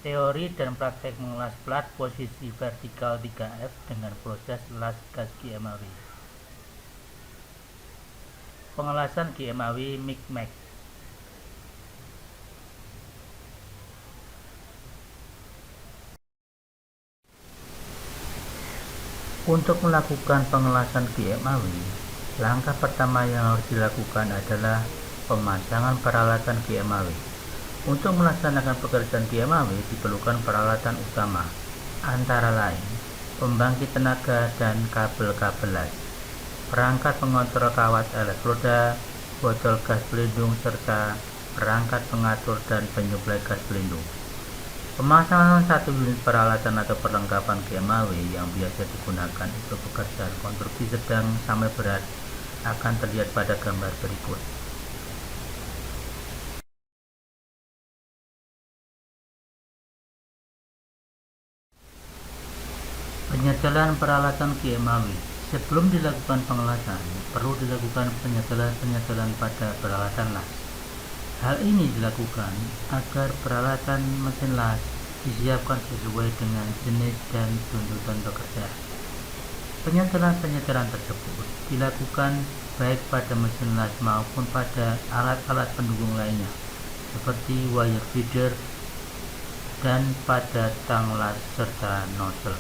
Teori dan praktek mengelas plat posisi vertikal 3F dengan proses las gas GMAW. Pengelasan GMAW Micmac. Untuk melakukan pengelasan GMAW, langkah pertama yang harus dilakukan adalah pemasangan peralatan GMAW. Untuk melaksanakan pekerjaan GMAW diperlukan peralatan utama, antara lain pembangkit tenaga dan kabel-kabel las, perangkat pengontrol kawat elektroda, botol gas pelindung, serta perangkat pengatur dan penyuplai gas pelindung. Pemasangan satu unit peralatan atau perlengkapan GMAW yang biasa digunakan untuk pekerjaan konstruksi sedang sampai berat akan terlihat pada gambar berikut. Penyetelan peralatan GMAW. Sebelum dilakukan pengelasan, perlu dilakukan penyetelan pada peralatan las. Hal ini dilakukan agar peralatan mesin las disiapkan sesuai dengan jenis dan tuntutan pekerjaan. Penyetelan tersebut dilakukan baik pada mesin las maupun pada alat-alat pendukung lainnya, seperti wire feeder dan pada tang las serta nozzle.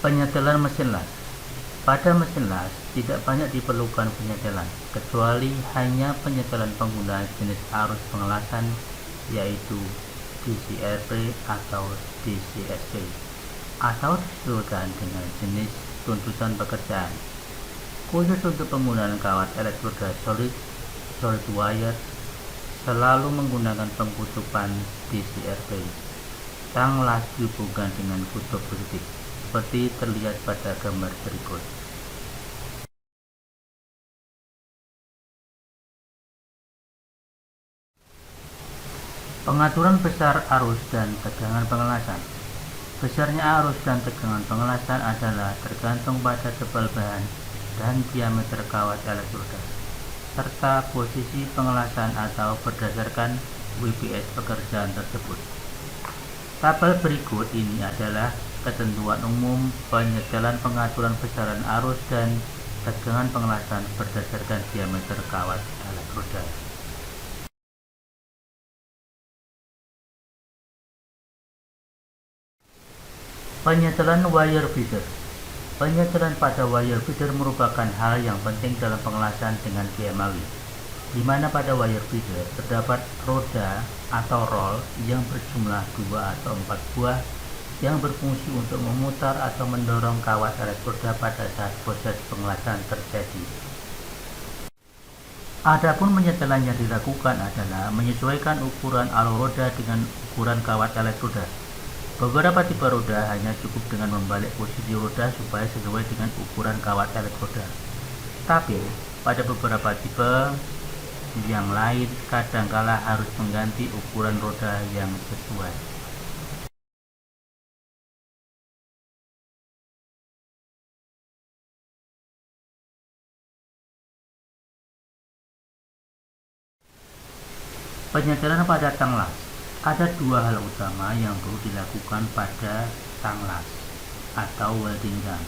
Penyetelan mesin las. Pada mesin las tidak banyak diperlukan penyetelan, kecuali hanya penyetelan penggunaan jenis arus pengelasan, yaitu DCRP atau DCSP, atau disesuaikan dengan jenis tuntutan pekerjaan. Khusus untuk penggunaan kawat elektroda solid wire, selalu menggunakan pengkutupan DCRP. Tang las dihubungkan dengan kutub positif, seperti terlihat pada gambar berikut. Pengaturan besar arus dan tegangan pengelasan. Besarnya arus dan tegangan pengelasan adalah tergantung pada tebal bahan dan diameter kawat elektroda, serta posisi pengelasan atau berdasarkan WPS pekerjaan tersebut. Tabel berikut ini adalah ketentuan umum penyetelan pengaturan besaran arus dan tegangan pengelasan berdasarkan diameter kawat elektroda. Penyetelan wire feeder. Penyetelan pada wire feeder merupakan hal yang penting dalam pengelasan dengan GMAW, di mana pada wire feeder terdapat roda atau roll yang berjumlah 2 atau 4 buah yang berfungsi untuk memutar atau mendorong kawat elektroda pada saat proses pengelasan terjadi. Adapun penyetelan yang dilakukan adalah menyesuaikan ukuran alur roda dengan ukuran kawat elektroda. Beberapa tipe roda hanya cukup dengan membalik posisi roda supaya sesuai dengan ukuran kawat elektroda. Tapi pada beberapa tipe yang lain kadangkala harus mengganti ukuran roda yang sesuai. Penyetelan pada tang las. Ada dua hal utama yang perlu dilakukan pada tang las atau welding gun,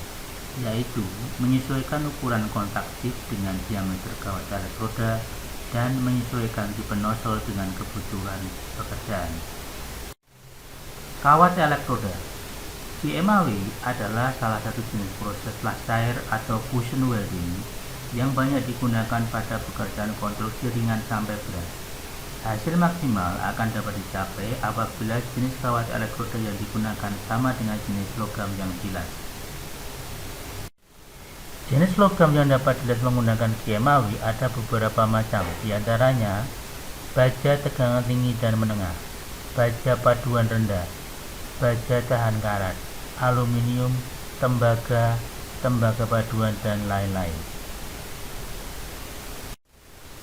yaitu menyesuaikan ukuran kontak tip dengan diameter kawat elektroda dan menyesuaikan tipe nozzle dengan kebutuhan pekerjaan. Kawat elektroda. GMAW adalah salah satu jenis proses las cair atau fusion welding yang banyak digunakan pada pekerjaan konstruksi ringan sampai berat. Hasil maksimal akan dapat dicapai apabila jenis kawat elektroda yang digunakan sama dengan jenis logam yang dilas. Jenis logam yang dapat dilas menggunakan GMAW ada beberapa macam, diantaranya baja tegangan tinggi dan menengah, baja paduan rendah, baja tahan karat, aluminium, tembaga paduan, dan lain-lain.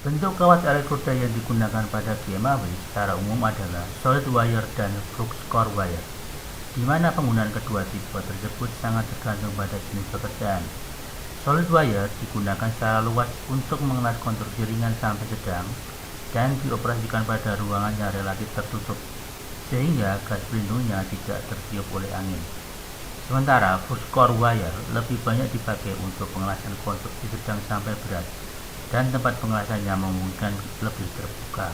Bentuk kawat elektroda yang digunakan pada GMAW secara umum adalah solid wire dan flux core wire, di mana penggunaan kedua tipe tersebut sangat tergantung pada jenis pekerjaan. Solid wire digunakan secara luas untuk mengelas konstruksi ringan sampai sedang, dan dioperasikan pada ruangan yang relatif tertutup, sehingga gas pelindungnya tidak tertiup oleh angin. Sementara fuse core wire lebih banyak dipakai untuk pengelasan konstruksi sedang sampai berat, dan tempat pengelasannya memungkinkan lebih terbuka.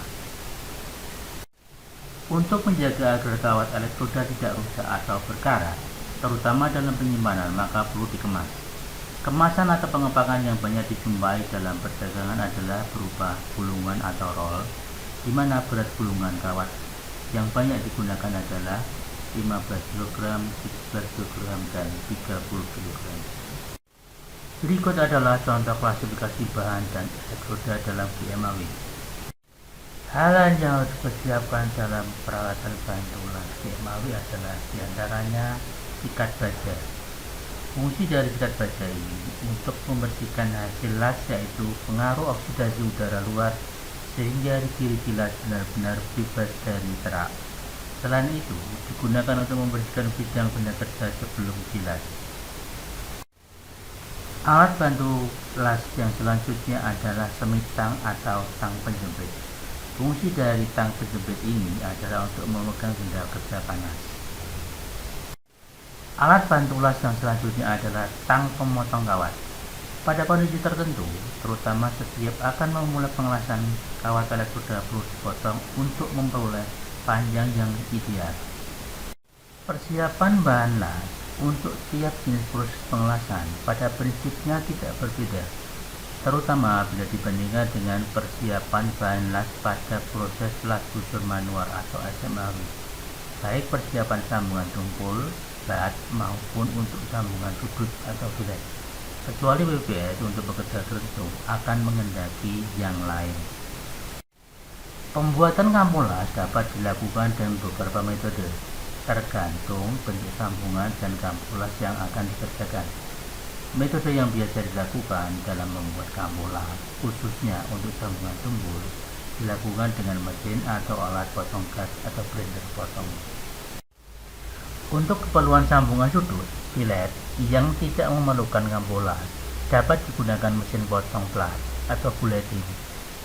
Untuk menjaga agar kawat elektroda tidak rusak atau berkarat, terutama dalam penyimpanan, maka perlu dikemas. Kemasan atau pengepakan yang banyak dijumpai dalam perdagangan adalah berupa gulungan atau roll, di mana berat gulungan kawat yang banyak digunakan adalah 15 kg, 17 kg, dan 30 kg. Berikut adalah contoh klasifikasi bahan dan elektroda dalam GMAW. Hal yang harus dipersiapkan dalam peralatan bantu las GMAW adalah diantaranya sikat baja. Fungsi dari sikat baja ini untuk membersihkan hasil las, yaitu pengaruh oksidasi udara luar, sehingga rigi-rigi las benar-benar bebas dari serak. Selain itu, digunakan untuk membersihkan bidang benda kerja sebelum dilas. Alat bantu las yang selanjutnya adalah semitang atau tang penjepit. Fungsi dari tang penjepit ini adalah untuk memegang benda kerja panas. Alat bantu las yang selanjutnya adalah tang pemotong kawat. Pada kondisi tertentu, terutama setiap akan memulai pengelasan, kawat elektroda perlu dipotong untuk memperoleh panjang yang ideal. Persiapan bahan las untuk tiap jenis proses pengelasan pada prinsipnya tidak berbeda, terutama bila dibandingkan dengan persiapan bahan las pada proses las busur manual atau SMAW, baik persiapan sambungan tumpul, bat, maupun untuk sambungan sudut atau filet. Kecuali WBS untuk bekerja tertentu akan menghendaki yang lain. Pembuatan kampung las dapat dilakukan dengan beberapa metode, tergantung bentuk sambungan dan kampung las yang akan dikerjakan. Metode yang biasa dilakukan dalam membuat kampung las, khususnya untuk sambungan tumpul, dilakukan dengan mesin atau alat potong gas atau blender potong. Untuk keperluan sambungan sudut, filet, yang tidak memerlukan kampung las, dapat digunakan mesin potong plat atau bulletin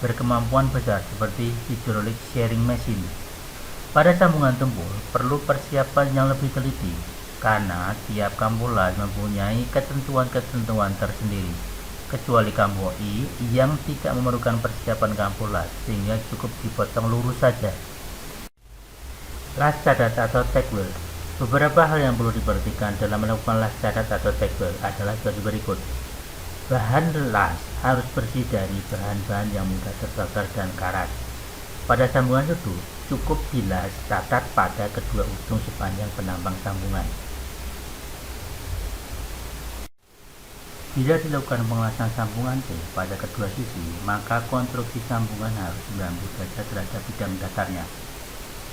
berkemampuan besar seperti hydraulic shearing machine. Pada sambungan tumpul, perlu persiapan yang lebih teliti, karena tiap kampung las mempunyai ketentuan-ketentuan tersendiri, kecuali kampung I yang tidak memerlukan persiapan kampung las, sehingga cukup dipotong lurus saja. Las cadat atau tack weld. Beberapa hal yang perlu diperhatikan dalam melakukan las cadat atau tack weld adalah sebagai berikut. Bahan las harus bersih dari bahan-bahan yang mudah terbakar dan karat. Pada sambungan sudut, cukup dilas catat pada kedua ujung sepanjang penambang sambungan. Bila dilakukan pengelasan sambungan T pada kedua sisi, maka konstruksi sambungan harus 90 derajat terhadap bidang datarnya.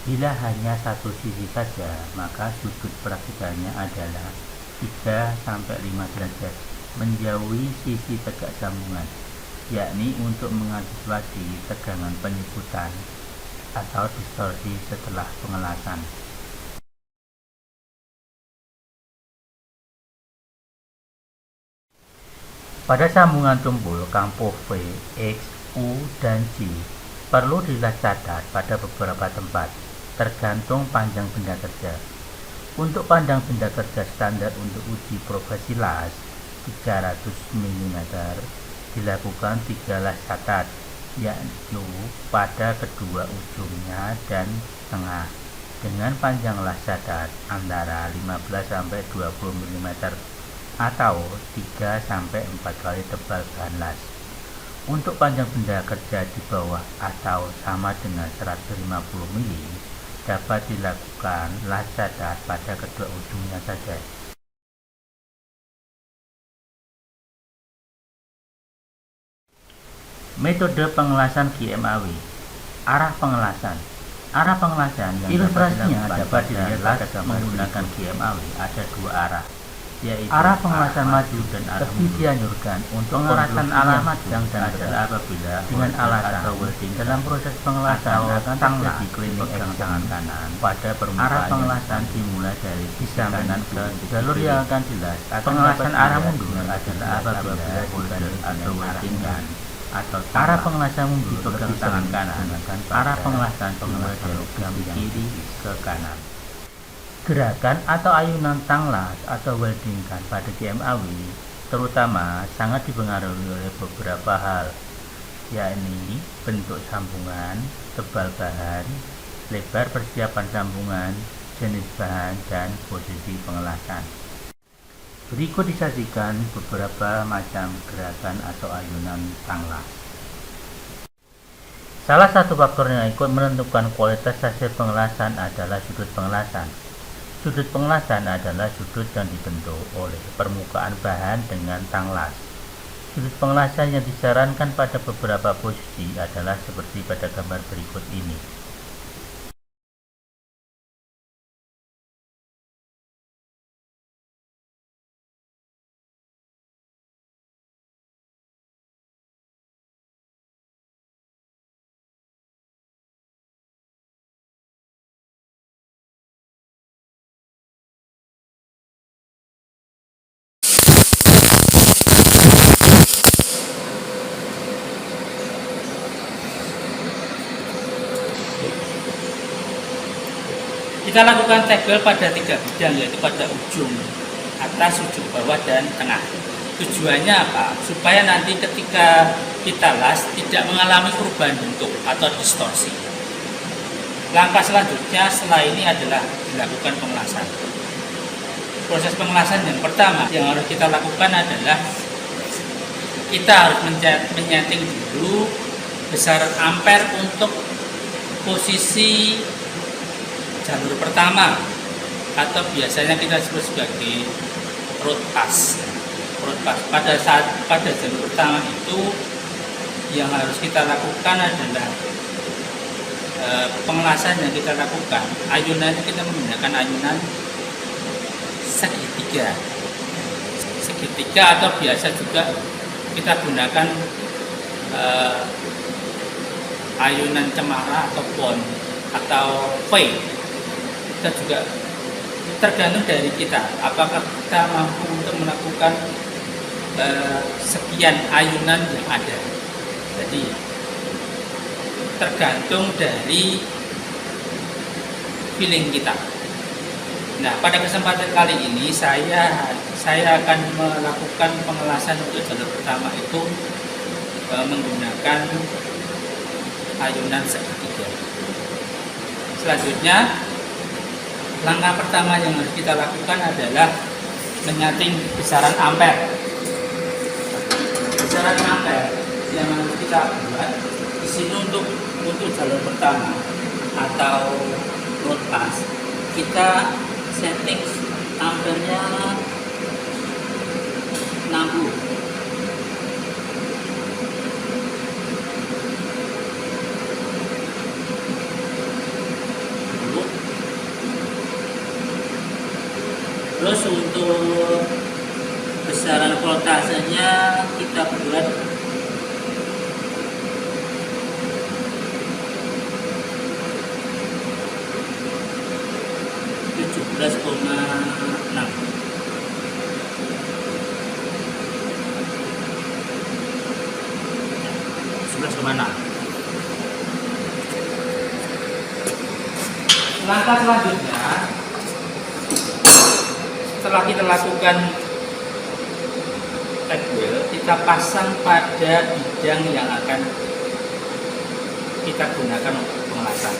Bila hanya satu sisi saja, maka sudut perakitannya adalah 3-5 derajat menjauhi sisi tegak sambungan, yakni untuk mengantisipasi tegangan penyusutan atau distorsi setelah pengelasan. Pada sambungan tumpul kampo V, X, U, dan G perlu dilas cadat pada beberapa tempat, tergantung panjang benda kerja. Untuk panjang benda kerja standar untuk uji progresi las 300 mm dilakukan 3 las catat, yaitu pada kedua ujungnya dan tengah, dengan panjang las catat antara 15-20 mm atau 3-4 kali tebal bahan las. Untuk panjang benda kerja di bawah atau sama dengan 150 mm dapat dilakukan las cadat pada kedua ujungnya saja. Metode pengelasan GMAW. Arah pengelasan. Arah pengelasan yang ilustrasinya dapat dilihat pada menggunakan GMAW ada dua arah, yaitu arah pengelasan maju dan arah mundur. Dianjurkan untuk pengelasan arah maju yang adalah apabila dengan alasan atau welding dalam proses pengelasan akan terjadi cleaning tangan kanan pada permukaan. Arah pengelasan dimulai dari sisi kanan ke jalur yang akan dilas. Pengelasan arah mundur adalah apabila welder atau welding atau arah pengelasan mundur dipegang tangan kanan, arah pengelasan dari kiri ke kanan. Gerakan atau ayunan tanglas atau welding gun pada GMAW terutama sangat dipengaruhi oleh beberapa hal, yakni bentuk sambungan, tebal bahan, lebar persiapan sambungan, jenis bahan, dan posisi pengelasan. Berikut disajikan beberapa macam gerakan atau ayunan tanglas. Salah satu faktor yang ikut menentukan kualitas hasil pengelasan adalah sudut pengelasan. Sudut pengelasan adalah sudut yang dibentuk oleh permukaan bahan dengan tanglas. Sudut pengelasan yang disarankan pada beberapa posisi adalah seperti pada gambar berikut ini. Kita lakukan tegel pada 3 bidang, yaitu pada ujung atas, ujung bawah, dan tengah. Tujuannya apa? Supaya nanti ketika kita las tidak mengalami perubahan bentuk atau distorsi. Langkah selanjutnya setelah ini adalah dilakukan pengelasan. Proses pengelasan yang pertama yang harus kita lakukan adalah kita harus menyeting dulu besaran ampere untuk posisi jalur pertama, atau biasanya kita sebut sebagai road pass. Pada jalur pertama itu yang harus kita lakukan adalah pengelasan yang kita lakukan. Ayunannya kita menggunakan ayunan segitiga atau biasa juga kita gunakan ayunan cemara atau pon atau V. Kita juga tergantung dari kita, apakah kita mampu untuk melakukan sekian ayunan yang ada. Jadi tergantung dari feeling kita. Nah, pada kesempatan kali ini saya akan melakukan pengelasan untuk jalur pertama itu menggunakan ayunan segitiga. Selanjutnya, langkah pertama yang harus kita lakukan adalah menyeting besaran ampere. Besaran ampere yang harus kita buat di sini untuk jalur pertama atau road pass, kita setting ampernya 60. Terus untuk besaran voltasenya kita buat 17,6. Langkah selanjutnya, setelah kita lakukan tegel, kita pasang pada bidang yang akan kita gunakan untuk pengelasan.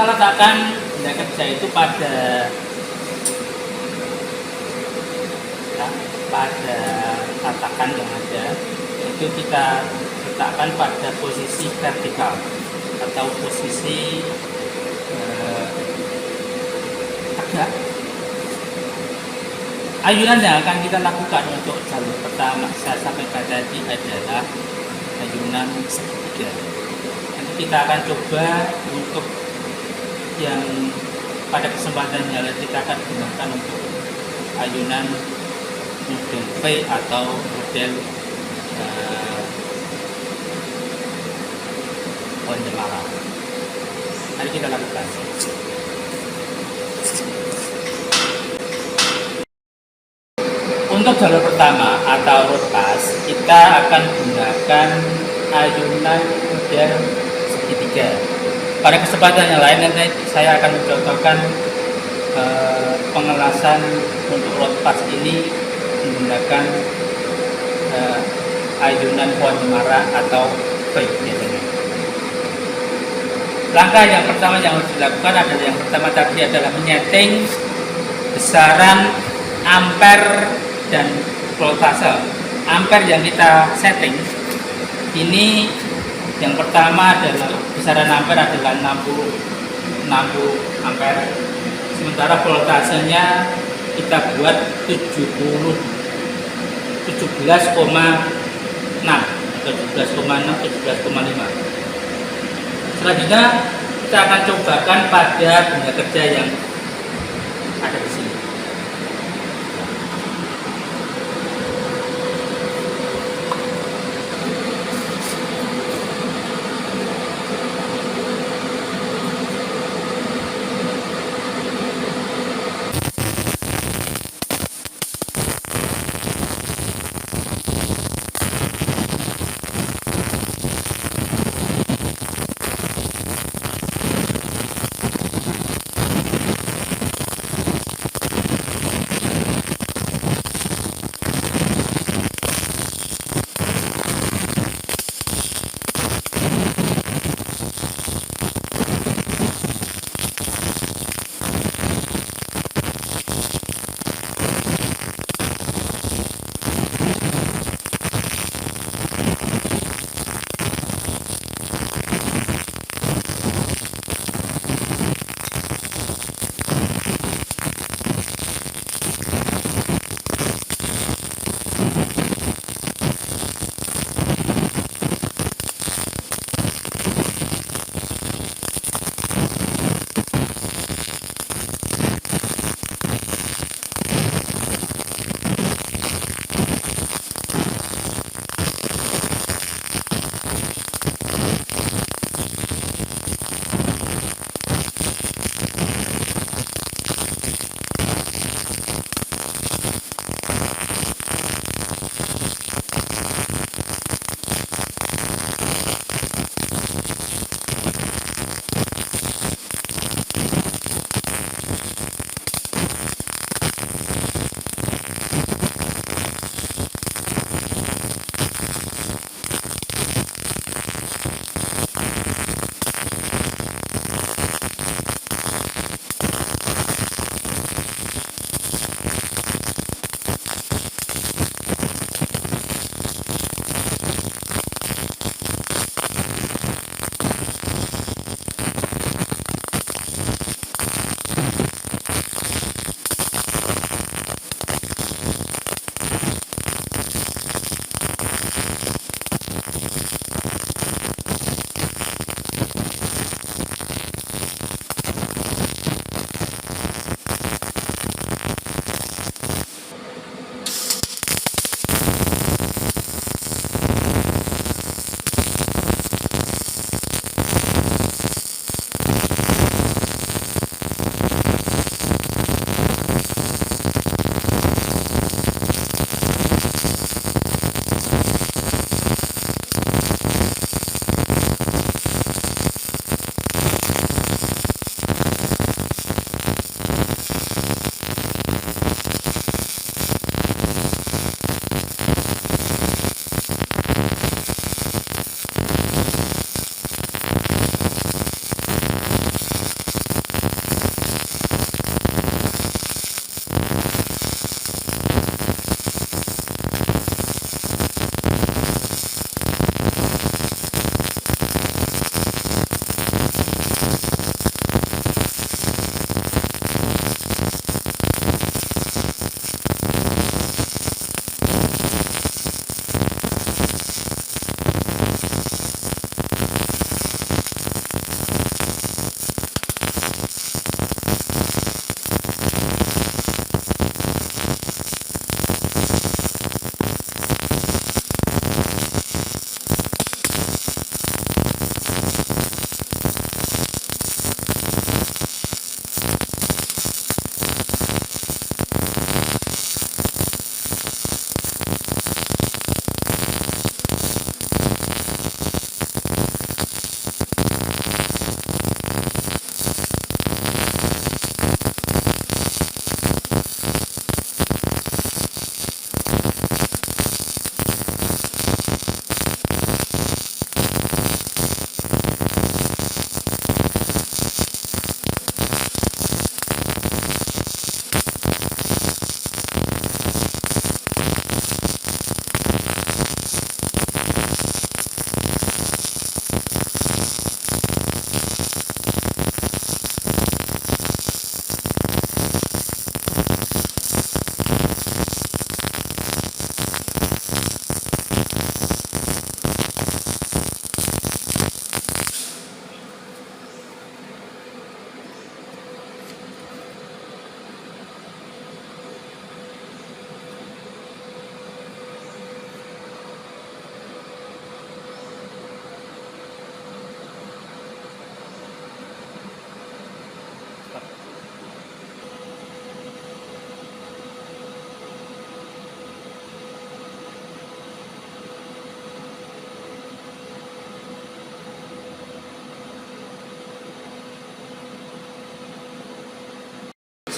letakkan benda kerja itu pada tatakan yang ada, itu kita letakkan pada posisi vertikal atau posisi tegak. Ayunan yang akan kita lakukan untuk jalur pertama saya sampaikan tadi adalah ayunan segitiga. Nanti kita akan coba untuk yang pada kesempatan yang lain kita akan gunakan untuk ayunan model V atau model Wondermara. Mari kita lakukan. Untuk jalur pertama atau road pass, kita akan gunakan ayunan model segitiga. Pada kesempatan yang lain nanti saya akan mencontohkan pengelasan untuk road pass ini menggunakan ayunan Wondermara atau V biasanya. Langkah yang pertama yang harus dilakukan adalah yang pertama tadi adalah menyeting besaran ampere dan voltase. Ampere yang kita setting ini yang pertama adalah besaran ampere adalah 60 ampere. Sementara voltasenya kita buat 17,6 atau 17,5. Selanjutnya kita akan cobakan pada benda kerja yang ada di sini.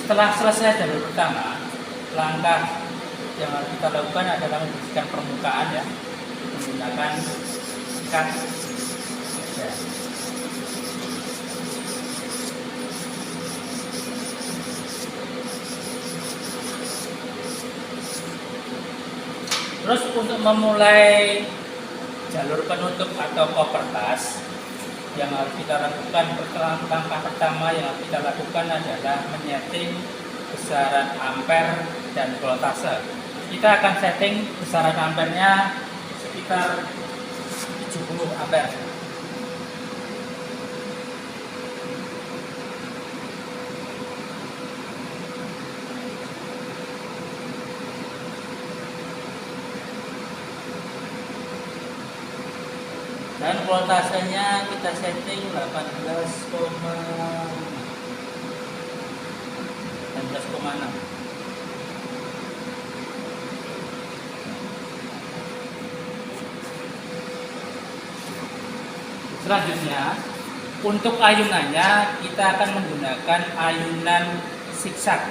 Setelah selesai jalur pertama, langkah yang harus kita lakukan adalah membersihkan permukaan ya, menggunakan sikat ya. Terus untuk memulai jalur penutup atau cover tas, yang harus kita lakukan, langkah pertama yang harus kita lakukan adalah menyeting besaran ampere dan voltase. Kita akan setting besaran ampernya sekitar 70 ampere. Dan voltasenya kita setting 18,6. Selanjutnya, untuk ayunannya kita akan menggunakan ayunan zigzag.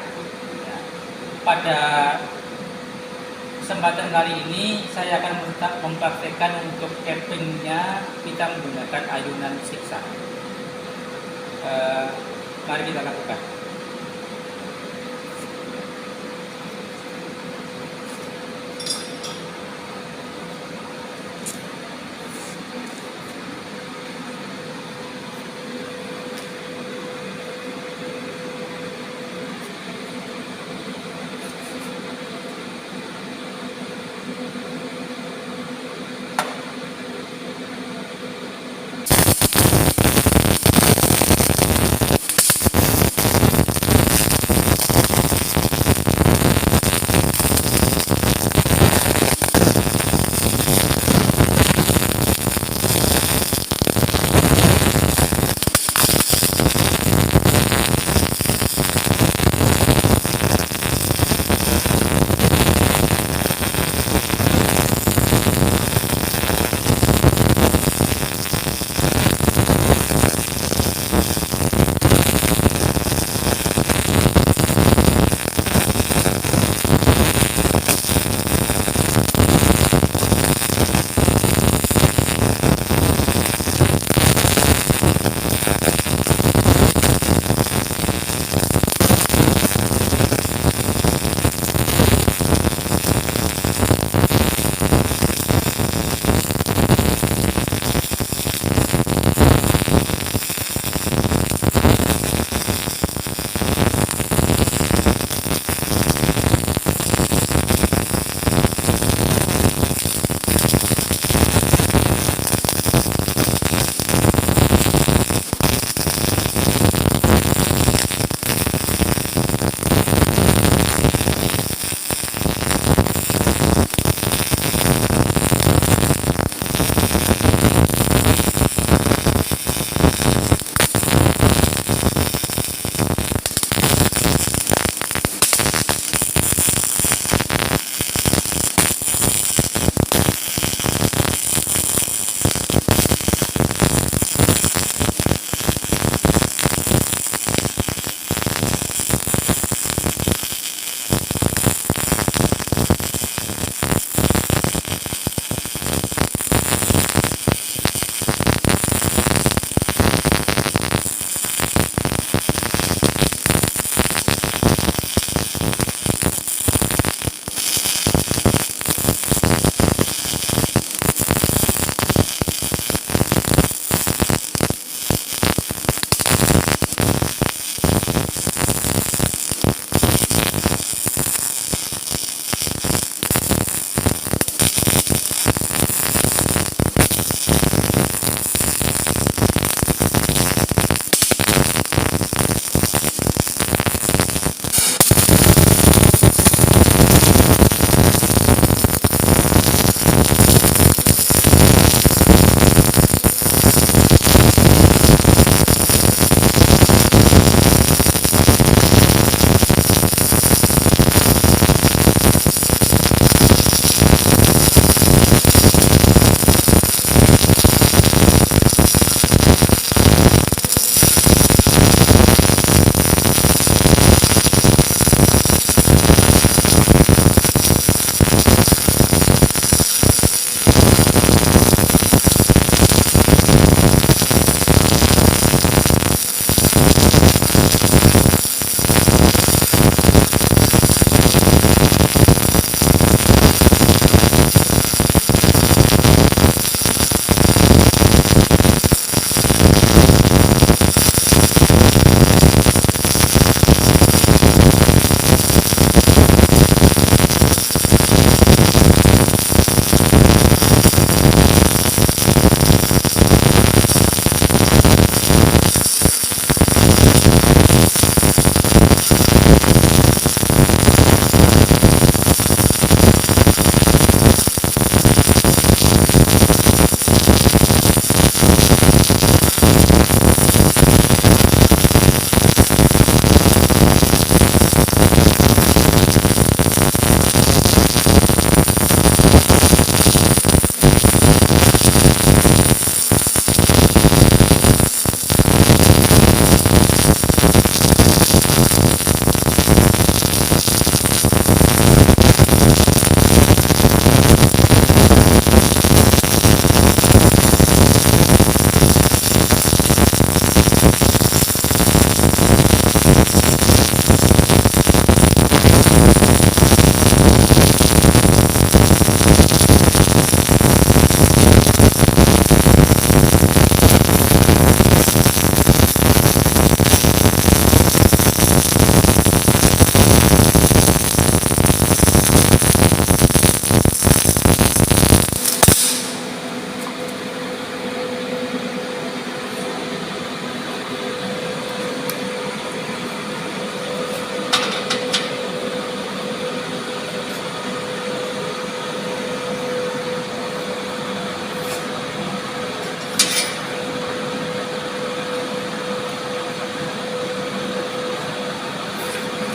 Ya. Pada kesempatan kali ini saya akan mempraktekkan untuk cappingnya kita menggunakan ayunan zigzag. Mari kita lakukan.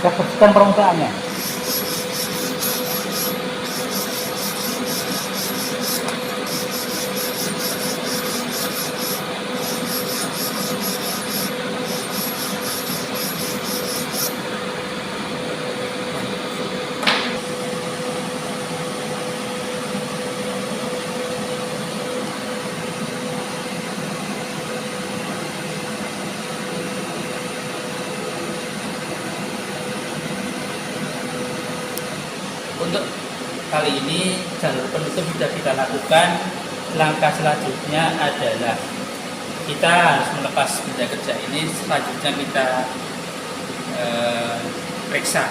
Saya bersihkan permukaannya. Untuk kali ini jalur penutup sudah kita lakukan. Langkah selanjutnya adalah kita harus melepas benda kerja ini. Selanjutnya kita periksa.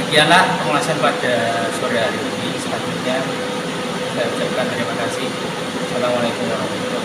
Demikianlah pemulasan pada sore hari ini. Selanjutnya saya ucapkan terima kasih. Assalamualaikum warahmatullahi wabarakatuh.